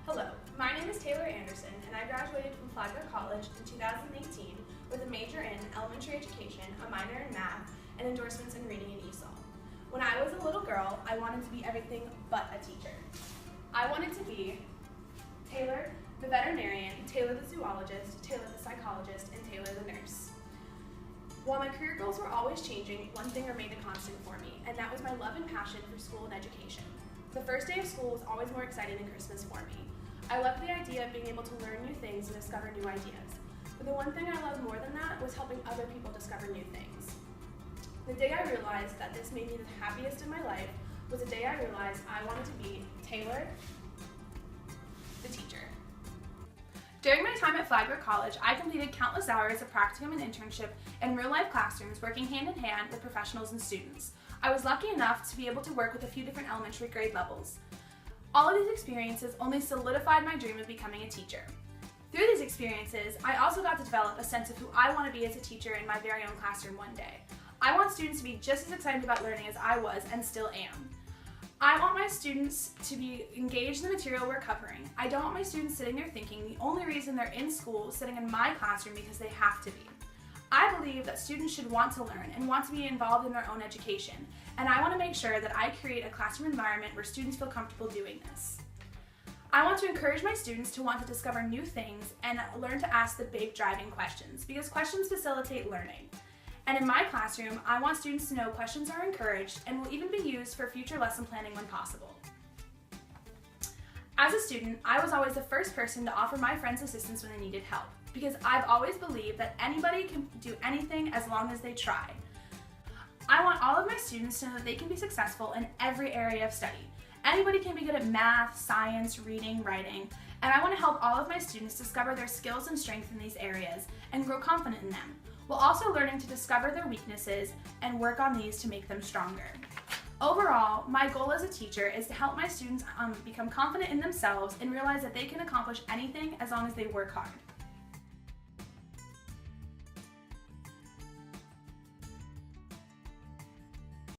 Hello, my name is Taylor Anderson and I graduated from Flagler College in 2018 with a major in elementary education, a minor in math, and endorsements in reading and ESOL. When I was a little girl, I wanted to be everything but a teacher. I wanted to be Taylor the veterinarian, Taylor the zoologist, Taylor the psychologist, and Taylor the nurse. While my career goals were always changing, one thing remained a constant for me, and that was my love and passion for school and education. The first day of school was always more exciting than Christmas for me. I loved the idea of being able to learn new things and discover new ideas. But the one thing I loved more than that was helping other people discover new things. The day I realized that this made me the happiest in my life was the day I realized I wanted to be Taylor, the teacher. During my time at Flagler College, I completed countless hours of practicum and internship in real-life classrooms working hand-in-hand with professionals and students. I was lucky enough to be able to work with a few different elementary grade levels. All of these experiences only solidified my dream of becoming a teacher. Through these experiences, I also got to develop a sense of who I want to be as a teacher in my very own classroom one day. I want students to be just as excited about learning as I was and still am. I want my students to be engaged in the material we're covering. I don't want my students sitting there thinking the only reason they're in school sitting in my classroom because they have to be. I believe that students should want to learn and want to be involved in their own education, and I want to make sure that I create a classroom environment where students feel comfortable doing this. I want to encourage my students to want to discover new things and learn to ask the big driving questions, because questions facilitate learning. And in my classroom, I want students to know questions are encouraged and will even be used for future lesson planning when possible. As a student, I was always the first person to offer my friends assistance when they needed help, because I've always believed that anybody can do anything as long as they try. I want all of my students to know that they can be successful in every area of study. Anybody can be good at math, science, reading, writing, and I want to help all of my students discover their skills and strengths in these areas and grow confident in them, while also learning to discover their weaknesses and work on these to make them stronger. Overall, my goal as a teacher is to help my students become confident in themselves and realize that they can accomplish anything as long as they work hard.